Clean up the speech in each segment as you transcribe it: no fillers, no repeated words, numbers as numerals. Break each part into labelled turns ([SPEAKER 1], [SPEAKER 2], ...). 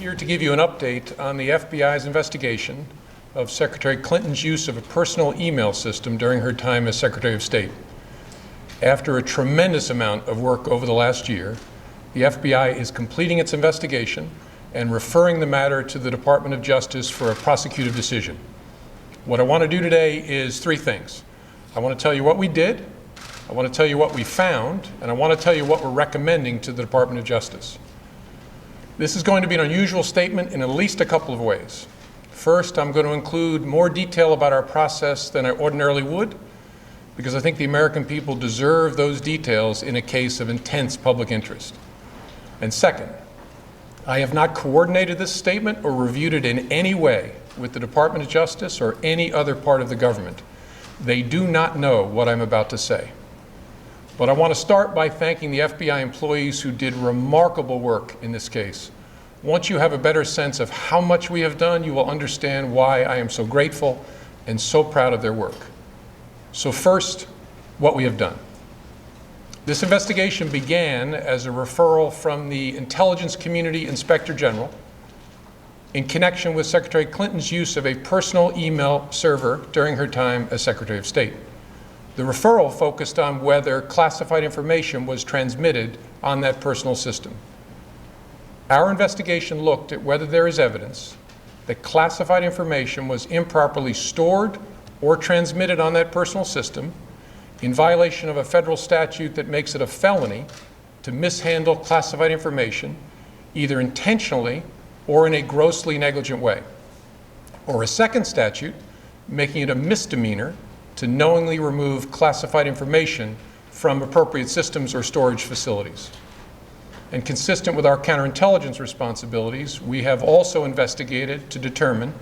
[SPEAKER 1] here to give you an update on the FBI's investigation of Secretary Clinton's use of a personal email system during her time as Secretary of State. After a tremendous amount of work over the last year, the FBI is completing its investigation and referring the matter to the Department of Justice for a prosecutive decision. What I want to do today is three things. I want to tell you what we did, I want to tell you what we found, and I want to tell you what we're recommending to the Department of Justice. This is going to be an unusual statement in at least a couple of ways. First, I'm going to include more detail about our process than I ordinarily would, because I think the American people deserve those details in a case of intense public interest. And second, I have not coordinated this statement or reviewed it in any way with the Department of Justice or any other part of the government. They do not know what I'm about to say. But I want to start by thanking the FBI employees who did remarkable work in this case. Once you have a better sense of how much we have done, you will understand why I am so grateful and so proud of their work. So first, what we have done. This investigation began as a referral from the Intelligence Community Inspector General in connection with Secretary Clinton's use of a personal email server during her time as Secretary of State. The referral focused on whether classified information was transmitted on that personal system. Our investigation looked at whether there is evidence that classified information was improperly stored or transmitted on that personal system in violation of a federal statute that makes it a felony to mishandle classified information, either intentionally or in a grossly negligent way, or a second statute making it a misdemeanor to knowingly remove classified information from appropriate systems or storage facilities. And consistent with our counterintelligence responsibilities, we have also investigated to determine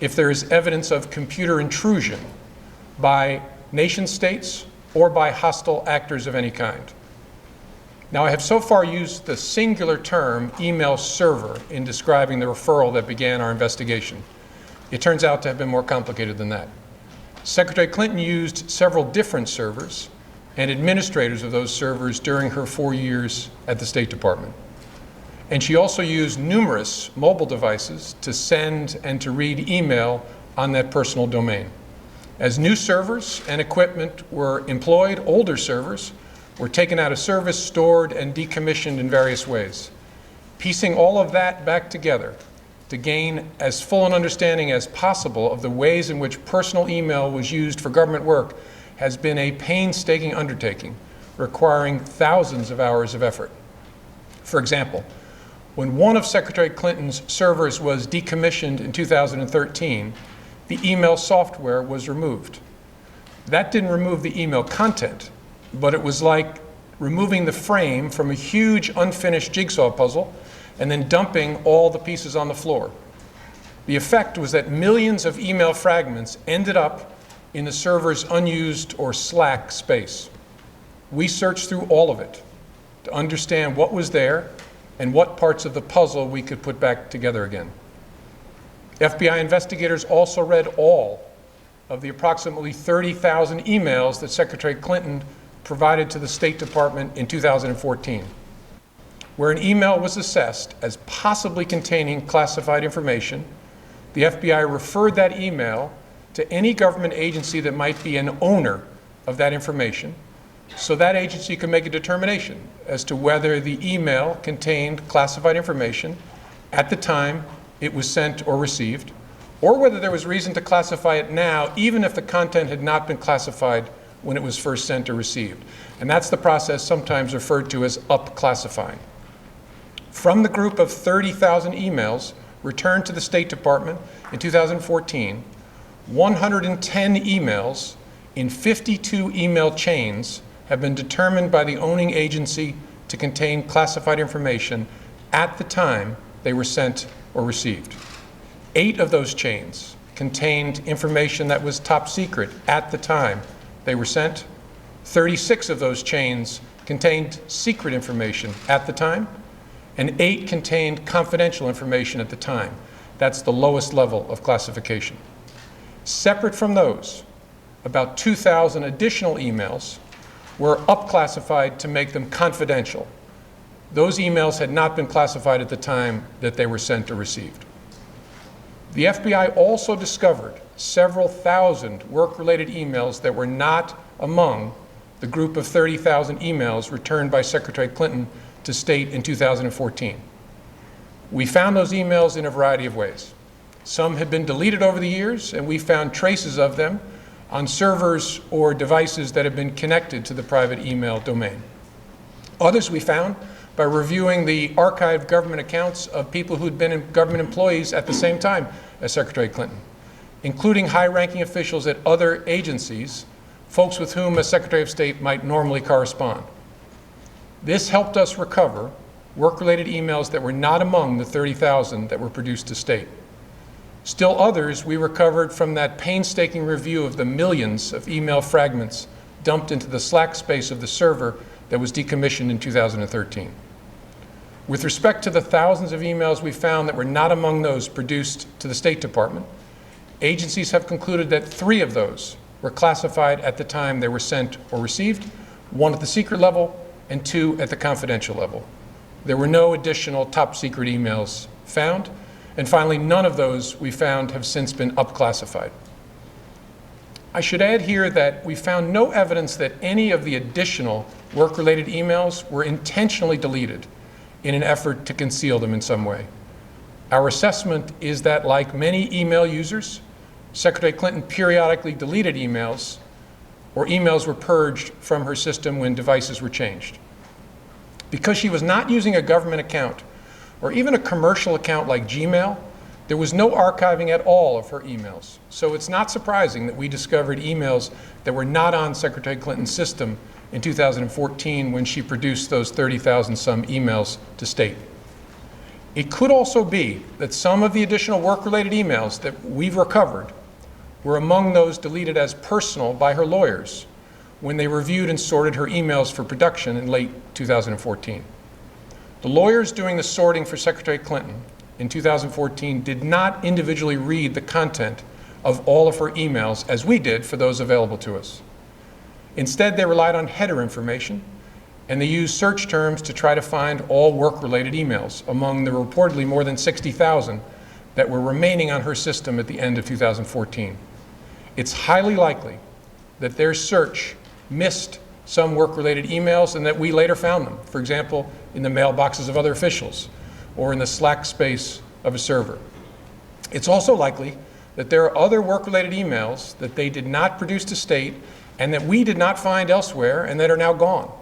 [SPEAKER 1] if there is evidence of computer intrusion by nation states or by hostile actors of any kind. Now, I have so far used the singular term email server in describing the referral that began our investigation. It turns out to have been more complicated than that. Secretary Clinton used several different servers and administrators of those servers during her 4 years at the State Department. And she also used numerous mobile devices to send and to read email on that personal domain. As new servers and equipment were employed, older servers were taken out of service, stored, and decommissioned in various ways. Piecing all of that back together to gain as full an understanding as possible of the ways in which personal email was used for government work has been a painstaking undertaking, requiring thousands of hours of effort. For example, when one of Secretary Clinton's servers was decommissioned in 2013, the email software was removed. That didn't remove the email content, but it was like removing the frame from a huge unfinished jigsaw puzzle and then dumping all the pieces on the floor. The effect was that millions of email fragments ended up in the server's unused or slack space. We searched through all of it to understand what was there and what parts of the puzzle we could put back together again. FBI investigators also read all of the approximately 30,000 emails that Secretary Clinton provided to the State Department in 2014. Where an email was assessed as possibly containing classified information, the FBI referred that email to any government agency that might be an owner of that information, so that agency could make a determination as to whether the email contained classified information at the time it was sent or received, or whether there was reason to classify it now, even if the content had not been classified when it was first sent or received. And that's the process sometimes referred to as up-classifying. From the group of 30,000 emails returned to the State Department in 2014, 110 emails in 52 email chains have been determined by the owning agency to contain classified information at the time they were sent or received. 8 of those chains contained information that was top secret at the time they were sent. 36 of those chains contained secret information at the time, and 8 contained confidential information at the time. That's the lowest level of classification. Separate from those, about 2,000 additional emails were up-classified to make them confidential. those emails had not been classified at the time that they were sent or received. The FBI also discovered several thousand work-related emails that were not among the group of 30,000 emails returned by Secretary Clinton to State in 2014. We found those emails in a variety of ways. Some had been deleted over the years, and we found traces of them on servers or devices that had been connected to the private email domain. Others we found by reviewing the archived government accounts of people who'd been government employees at the same time as Secretary Clinton, including high-ranking officials at other agencies, folks with whom a Secretary of State might normally correspond. This helped us recover work-related emails that were not among the 30,000 that were produced to State. Still others we recovered from that painstaking review of the millions of email fragments dumped into the slack space of the server that was decommissioned in 2013. With respect to the thousands of emails we found that were not among those produced to the State Department, agencies have concluded that 3 of those were classified at the time they were sent or received, 1 at the secret level and 2 at the confidential level. There were no additional top secret emails found, and finally, none of those we found have since been upclassified. I should add here that we found no evidence that any of the additional work-related emails were intentionally deleted in an effort to conceal them in some way. Our assessment is that, like many email users, Secretary Clinton periodically deleted emails, or emails were purged from her system when devices were changed. Because she was not using a government account or even a commercial account like Gmail, there was no archiving at all of her emails. So it's not surprising that we discovered emails that were not on Secretary Clinton's system in 2014 when she produced those 30,000 some emails to State. It could also be that some of the additional work-related emails that we've recovered were among those deleted as personal by her lawyers when they reviewed and sorted her emails for production in late 2014. The lawyers doing the sorting for Secretary Clinton in 2014 did not individually read the content of all of her emails as we did for those available to us. Instead, they relied on header information, and they used search terms to try to find all work-related emails among the reportedly more than 60,000 that were remaining on her system at the end of 2014. It's highly likely that their search missed some work-related emails and that we later found them, for example, in the mailboxes of other officials or in the slack space of a server. It's also likely that there are other work-related emails that they did not produce to State and that we did not find elsewhere and that are now gone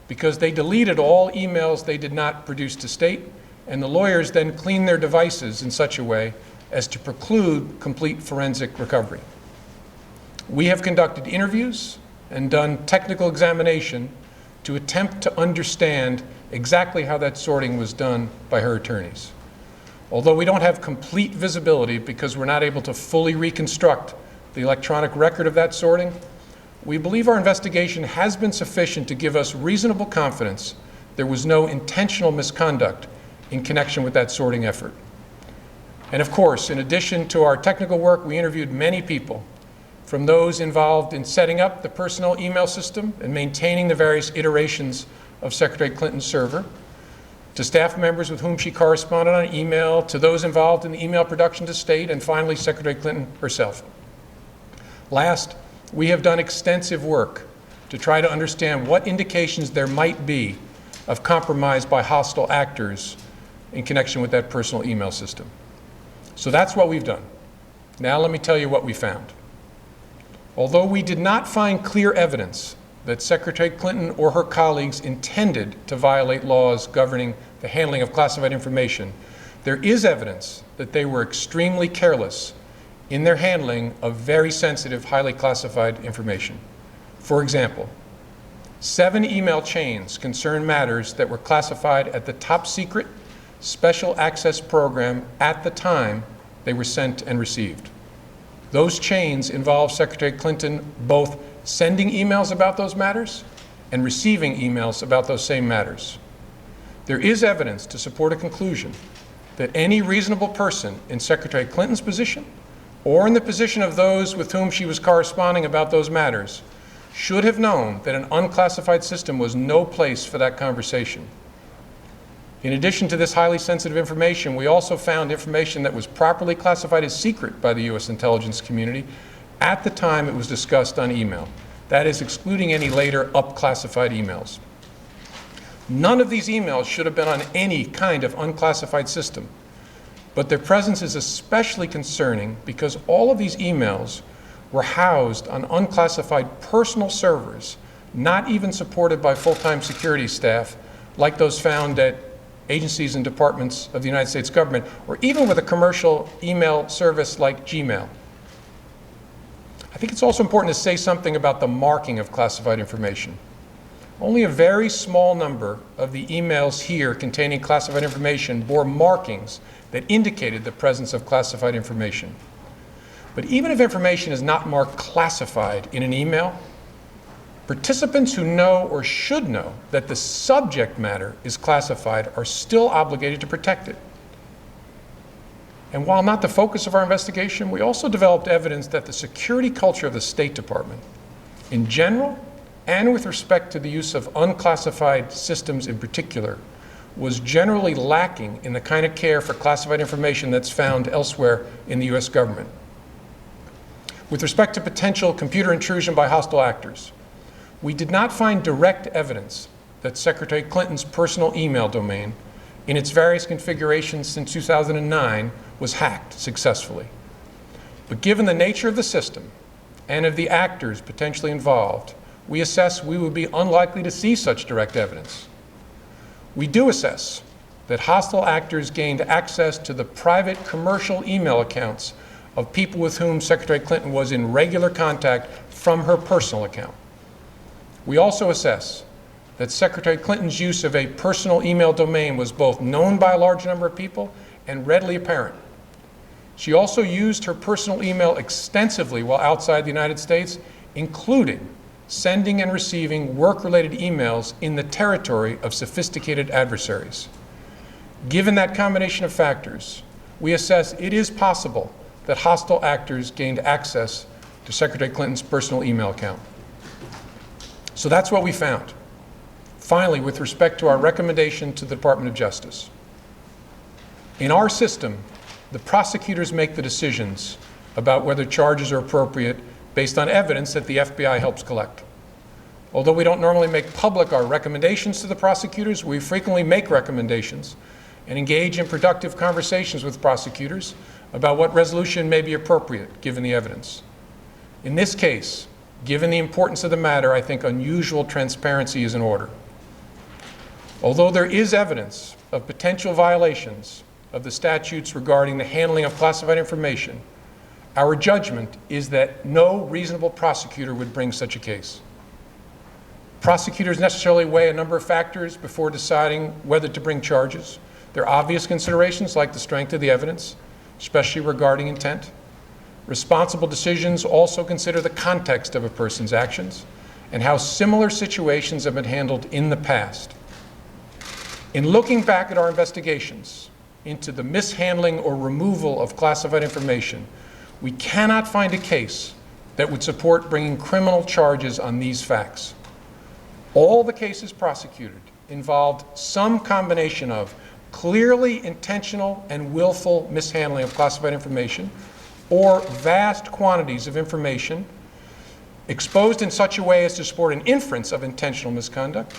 [SPEAKER 1] because they deleted all emails they did not produce to State, and the lawyers then cleaned their devices in such a way as to preclude complete forensic recovery. We have conducted interviews and done technical examination to attempt to understand exactly how that sorting was done by her attorneys. Although we don't have complete visibility because we're not able to fully reconstruct the electronic record of that sorting, we believe our investigation has been sufficient to give us reasonable confidence there was no intentional misconduct in connection with that sorting effort. And of course, in addition to our technical work, we interviewed many people, from those involved in setting up the personal email system and maintaining the various iterations of Secretary Clinton's server, to staff members with whom she corresponded on email, to those involved in the email production to State, and finally, Secretary Clinton herself. Last, we have done extensive work to try to understand what indications there might be of compromise by hostile actors in connection with that personal email system. So that's what we've done. Now let me tell you what we found. Although we did not find clear evidence that Secretary Clinton or her colleagues intended to violate laws governing the handling of classified information, there is evidence that they were extremely careless in their handling of very sensitive, highly classified information. For example, 7 email chains concern matters that were classified at the top secret special access program at the time they were sent and received. Those chains involve Secretary Clinton both sending emails about those matters and receiving emails about those same matters. There is evidence to support a conclusion that any reasonable person in Secretary Clinton's position or in the position of those with whom she was corresponding about those matters should have known that an unclassified system was no place for that conversation. In addition to this highly sensitive information, we also found information that was properly classified as secret by the U.S. intelligence community at the time it was discussed on email. That is, excluding any later up-classified emails. None of these emails should have been on any kind of unclassified system, but their presence is especially concerning because all of these emails were housed on unclassified personal servers, not even supported by full-time security staff like those found at agencies and departments of the United States government, or even with a commercial email service like Gmail. I think it's also important to say something about the marking of classified information. Only a very small number of the emails here containing classified information bore markings that indicated the presence of classified information. But even if information is not marked classified in an email, participants who know or should know that the subject matter is classified are still obligated to protect it. And while not the focus of our investigation, we also developed evidence that the security culture of the State Department, in general, and with respect to the use of unclassified systems in particular, was generally lacking in the kind of care for classified information that's found elsewhere in the U.S. government. With respect to potential computer intrusion by hostile actors, we did not find direct evidence that Secretary Clinton's personal email domain, in its various configurations since 2009, was hacked successfully. But given the nature of the system and of the actors potentially involved, we assess we would be unlikely to see such direct evidence. We do assess that hostile actors gained access to the private commercial email accounts of people with whom Secretary Clinton was in regular contact from her personal account. We also assess that Secretary Clinton's use of a personal email domain was both known by a large number of people and readily apparent. She also used her personal email extensively while outside the United States, including sending and receiving work-related emails in the territory of sophisticated adversaries. Given that combination of factors, we assess it is possible that hostile actors gained access to Secretary Clinton's personal email account. So that's what we found. Finally, with respect to our recommendation to the Department of Justice. In our system, the prosecutors make the decisions about whether charges are appropriate based on evidence that the FBI helps collect. Although we don't normally make public our recommendations to the prosecutors, we frequently make recommendations and engage in productive conversations with prosecutors about what resolution may be appropriate given the evidence. In this case, given the importance of the matter, I think unusual transparency is in order. Although there is evidence of potential violations of the statutes regarding the handling of classified information, our judgment is that no reasonable prosecutor would bring such a case. Prosecutors necessarily weigh a number of factors before deciding whether to bring charges. There are obvious considerations like the strength of the evidence, especially regarding intent. Responsible decisions also consider the context of a person's actions and how similar situations have been handled in the past. In looking back at our investigations into the mishandling or removal of classified information, we cannot find a case that would support bringing criminal charges on these facts. All the cases prosecuted involved some combination of clearly intentional and willful mishandling of classified information or vast quantities of information exposed in such a way as to support an inference of intentional misconduct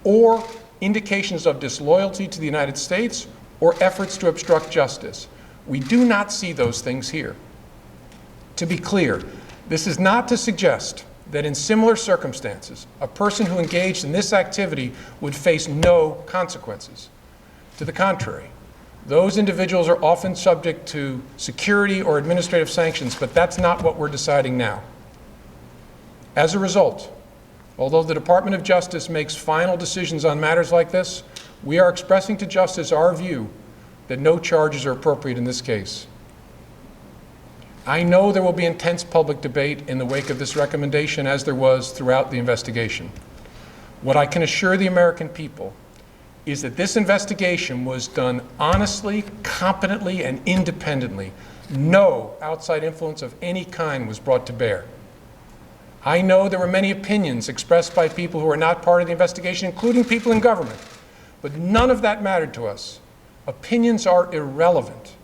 [SPEAKER 1] or indications of disloyalty to the United States or efforts to obstruct justice. We do not see those things here. To be clear, this is not to suggest that in similar circumstances, a person who engaged in this activity would face no consequences. To the contrary, those individuals are often subject to security or administrative sanctions, but that's not what we're deciding now. As a result, although the Department of Justice makes final decisions on matters like this, we are expressing to Justice our view that no charges are appropriate in this case. I know there will be intense public debate in the wake of this recommendation, as there was throughout the investigation. What I can assure the American people is that this investigation was done honestly, competently, and independently. No outside influence of any kind was brought to bear. I know there were many opinions expressed by people who are not part of the investigation, including people in government, But none of that mattered to us. Opinions are irrelevant.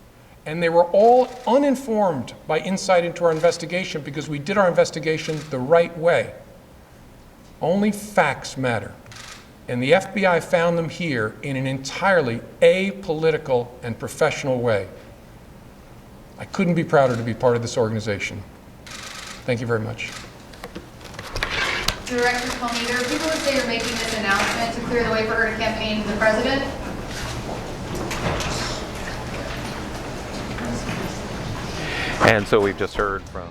[SPEAKER 1] And they were all uninformed by insight into our investigation because we did our investigation the right way. Only facts matter. And the FBI found them here in an entirely apolitical and professional way. I couldn't be prouder to be part of this organization. Thank you very much.
[SPEAKER 2] Director Comey, there are people who say you're making this announcement to clear the way for her to campaign for the president.
[SPEAKER 3] And so we've just heard from